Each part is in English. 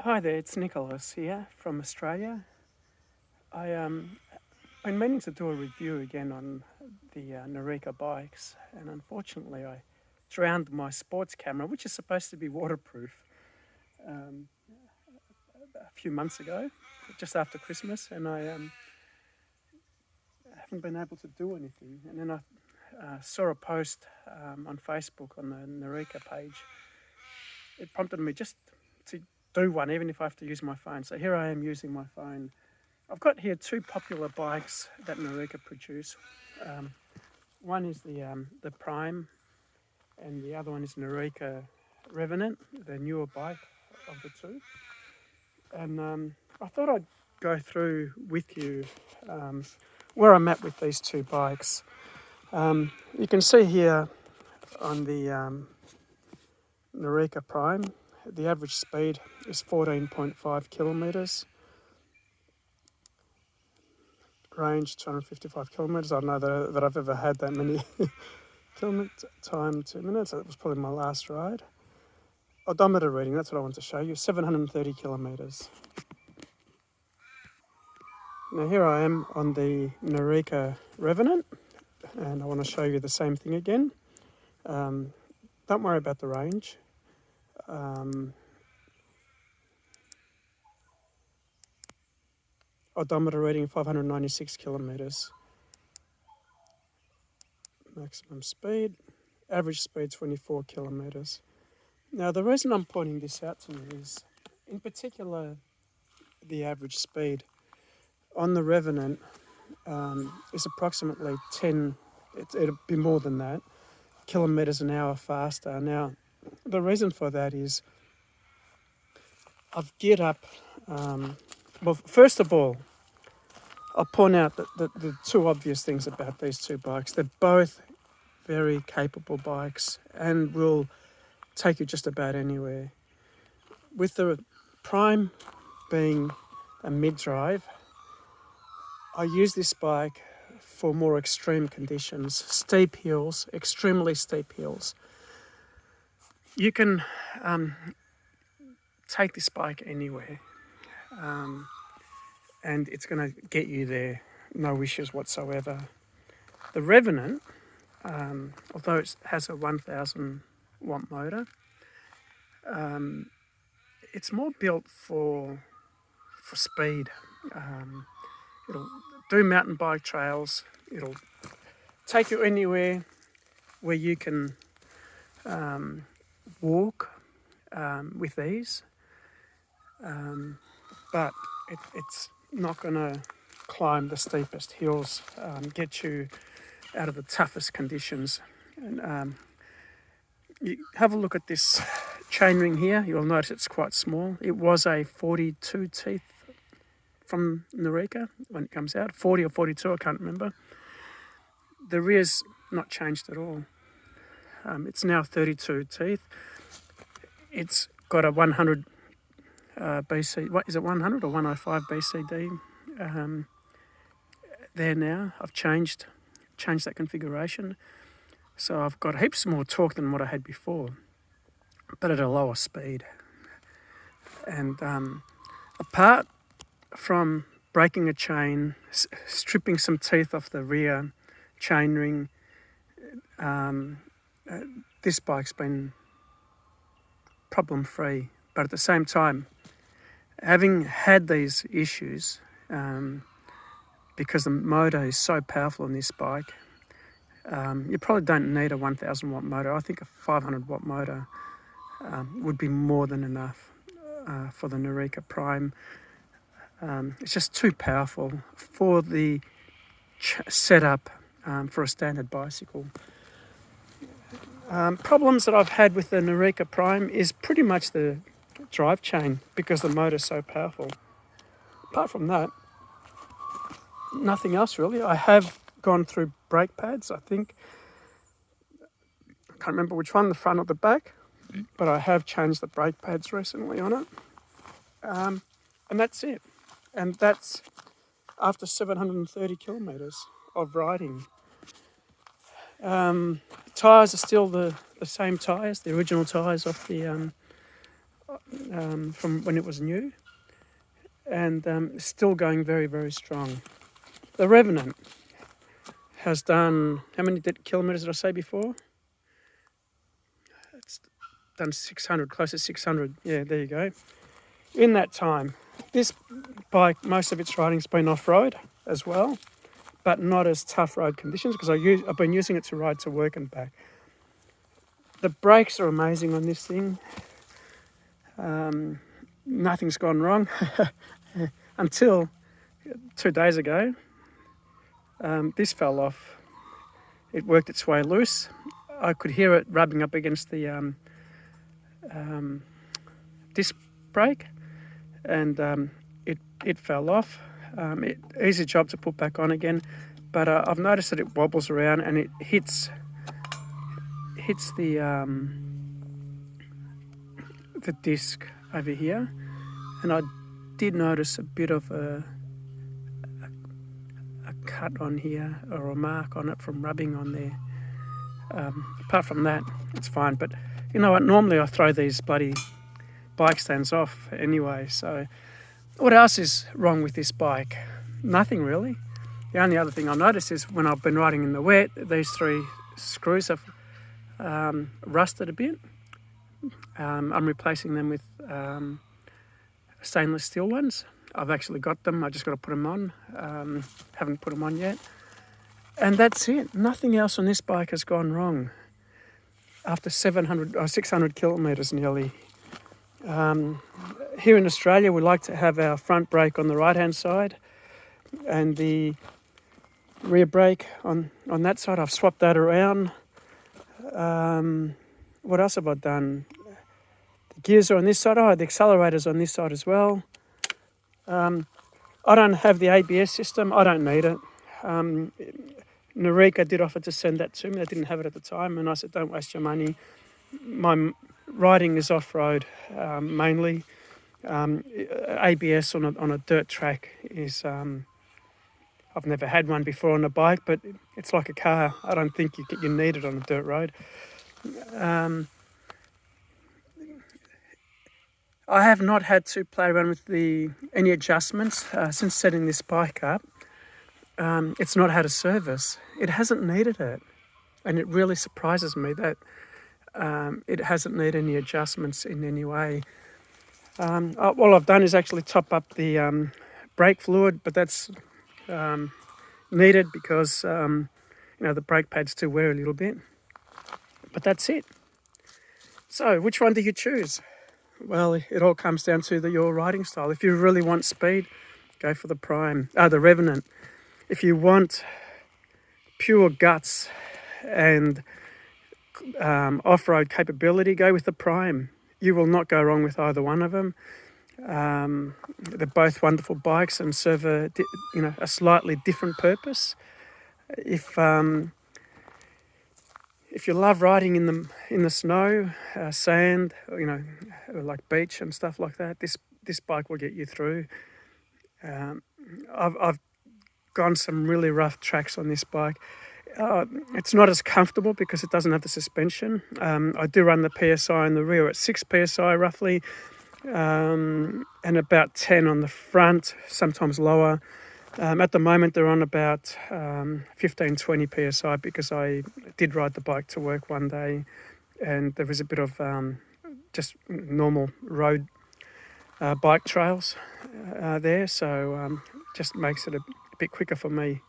Hi there, it's Nicholas here from Australia. Been meaning to do a review again on the Nireeka bikes, and unfortunately, I drowned my sports camera, which is supposed to be waterproof, um, a few months ago, just after Christmas, and I haven't been able to do anything. And then I saw a post on Facebook on the Nireeka page. It prompted me just to do one, even if I have to use my phone. So here I am using my phone. I've got here two popular bikes that Nireeka produce. Um, One is the Prime, and the other one is Nireeka Revenant, the newer bike of the two. And I thought I'd go through with you um, where I'm at with these two bikes. You can see here on the Nireeka Prime, the average speed is 14.5 kilometres. Range 255 kilometres. I don't know that I've ever had that many kilometre time 2 minutes. That was probably my last ride. Odometer reading, that's what I want to show you, 730 kilometres. Now here I am on the Nireeka Revenant, and I want to show you the same thing again. Don't worry about the range. Odometer reading 596 kilometres. Maximum speed, average speed 24 kilometres. Now the reason I'm pointing this out to you is, in particular, the average speed on the Revenant is approximately 10, it'll be more than that, kilometres an hour faster. Now, the reason for that is I've geared up, well, first of all, I'll point out that the two obvious things about these two bikes. They're both very capable bikes and will take you just about anywhere. With the Prime being a mid-drive, I use this bike for more extreme conditions, steep hills, extremely steep hills. You can take this bike anywhere, and it's going to get you there, no issues whatsoever. The Revenant, although it has a 1000 watt motor, it's more built for speed. It'll do mountain bike trails. It'll take you anywhere where you can walk with ease, but it's not going to climb the steepest hills, get you out of the toughest conditions. And you have a look at this chainring here. You'll notice it's quite small. It was a 42 teeth from Nireeka when it comes out, 40 or 42, I can't remember. The rear's not changed at all. It's now 32 teeth. It's got a 100 BC, what is it, 100 or 105 BCD there now. I've changed that configuration. So I've got heaps more torque than what I had before, but at a lower speed. And apart from breaking a chain, stripping some teeth off the rear chainring, this bike's been problem-free. But at the same time, having had these issues, because the motor is so powerful on this bike, you probably don't need a 1000 watt motor. I think a 500 watt motor would be more than enough for the Nireeka Prime. It's just too powerful for the setup for a standard bicycle. Problems that I've had with the Nireeka Prime is pretty much the drive chain, because the motor's so powerful. Apart from that, nothing else really. I have gone through brake pads, I think. I can't remember which one, the front or the back, but I have changed the brake pads recently on it. And that's it. And that's after 730 kilometres of riding. Tyres are still the same tyres, the original tyres off the from when it was new, and still going very, very strong. The Revenant has done, how many kilometres did I say before? It's done 600, close to 600. Yeah, there you go. In that time, this bike, most of its riding's been off-road as well, but not as tough road conditions, because I've been using it to ride to work and back. The brakes are amazing on this thing. Nothing's gone wrong until 2 days ago. This fell off. It worked its way loose. I could hear it rubbing up against the disc brake, and it fell off. Easy job to put back on again, but I've noticed that it wobbles around and it hits the disc over here, and I did notice a bit of a cut on here, or a mark on it from rubbing on there. Apart from that, it's fine. But you know what, normally I throw these bloody bike stands off anyway, so what else is wrong with this bike? Nothing really. The only other thing I noticed is when I've been riding in the wet, these 3 screws have rusted a bit. I'm replacing them with stainless steel ones. I've actually got them, I just got to put them on. Haven't put them on yet. And that's it. Nothing else on this bike has gone wrong after 600 kilometres nearly. Here in Australia, we like to have our front brake on the right-hand side and the rear brake on that side. I've swapped that around. What else have I done? The gears are on this side. Oh, the accelerator's on this side as well. I don't have the ABS system. I don't need it. Nireeka did offer to send that to me. I didn't have it at the time, and I said, don't waste your money. My riding is off-road mainly. ABS on a dirt track is, I've never had one before on a bike, but it's like a car. I don't think you need it on a dirt road. I have not had to play around with any adjustments since setting this bike up. It's not had a service. It hasn't needed it, and it really surprises me that it hasn't needed any adjustments in any way. All I've done is actually top up the brake fluid, but that's needed because the brake pads do wear a little bit. But that's it. So which one do you choose? Well, it all comes down to your riding style. If you really want speed, go for the Revenant. If you want pure guts and off-road capability, go with the Prime. You will not go wrong with either one of them. They're both wonderful bikes and serve a slightly different purpose. If you love riding in the snow, sand, like beach and stuff like that, this bike will get you through. I've gone some really rough tracks on this bike. It's not as comfortable because it doesn't have the suspension. I do run the PSI in the rear at 6 PSI roughly, and about 10 on the front, sometimes lower. At the moment they're on about 15-20 PSI because I did ride the bike to work one day and there was a bit of just normal road bike trails there, so just makes it a bit quicker for me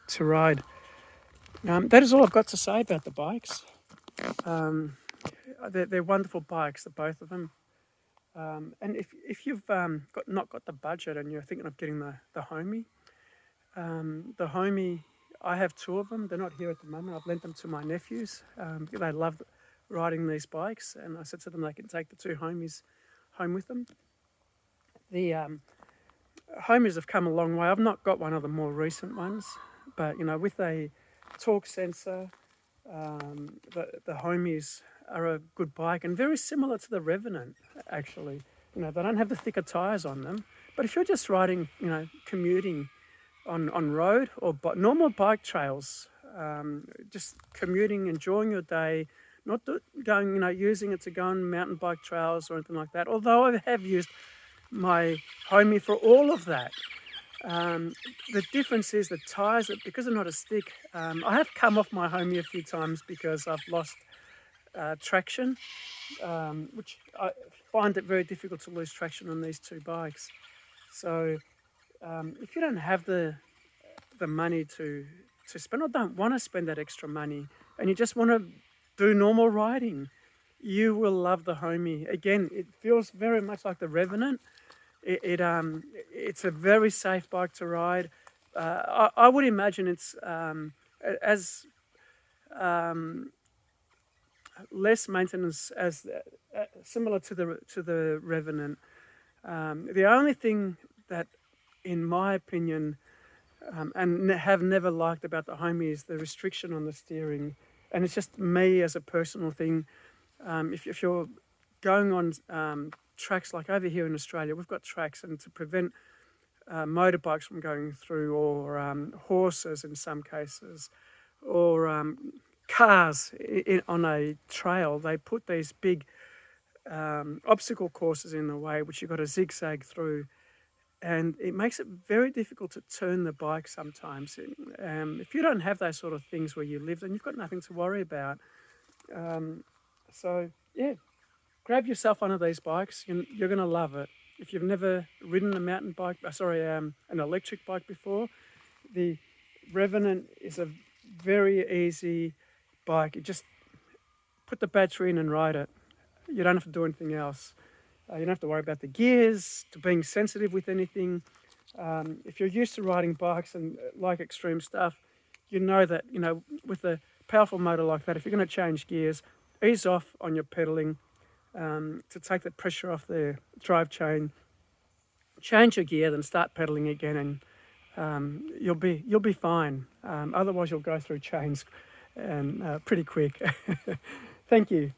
to ride. That is all I've got to say about the bikes. They're wonderful bikes, the both of them. And if you've not got the budget and you're thinking of getting the Homie, I have 2 of them. They're not here at the moment. I've lent them to my nephews. They love riding these bikes, and I said to them they can take the 2 Homies home with them. The Homies have come a long way. I've not got one of the more recent ones, but with a torque sensor, the Homies are a good bike and very similar to the Revenant actually. They don't have the thicker tyres on them, but if you're just riding, commuting on road or normal bike trails, just commuting, enjoying your day, not going, using it to go on mountain bike trails or anything like that. Although I have used my homie for all of that. The difference is the tyres, because they're not as thick. I have come off my homie a few times because I've lost traction, which I find it very difficult to lose traction on these two bikes. So if you don't have the money to spend, or don't want to spend that extra money, and you just want to do normal riding, you will love the homie. Again, it feels very much like the Revenant. It's a very safe bike to ride. I would imagine it's as less maintenance as similar to the Revenant. The only thing that, in my opinion, and have never liked about the homie is the restriction on the steering, and it's just me as a personal thing. If you're going on tracks like over here in Australia, we've got tracks, and to prevent motorbikes from going through, or horses in some cases, or cars on a trail, they put these big obstacle courses in the way, which you've got to zigzag through, and it makes it very difficult to turn the bike sometimes. If you don't have those sort of things where you live, then you've got nothing to worry about. So yeah, grab yourself one of these bikes. You're going to love it. If you've never ridden a mountain bike, an electric bike before, the Revenant is a very easy bike. You just put the battery in and ride it. You don't have to do anything else. You don't have to worry about the gears, to being sensitive with anything. If you're used to riding bikes and like extreme stuff, you know that, with a powerful motor like that, if you're going to change gears, ease off on your pedaling to take the pressure off the drive chain, change your gear, then start pedaling again, and you'll be fine. Otherwise, you'll go through chains and pretty quick. Thank you.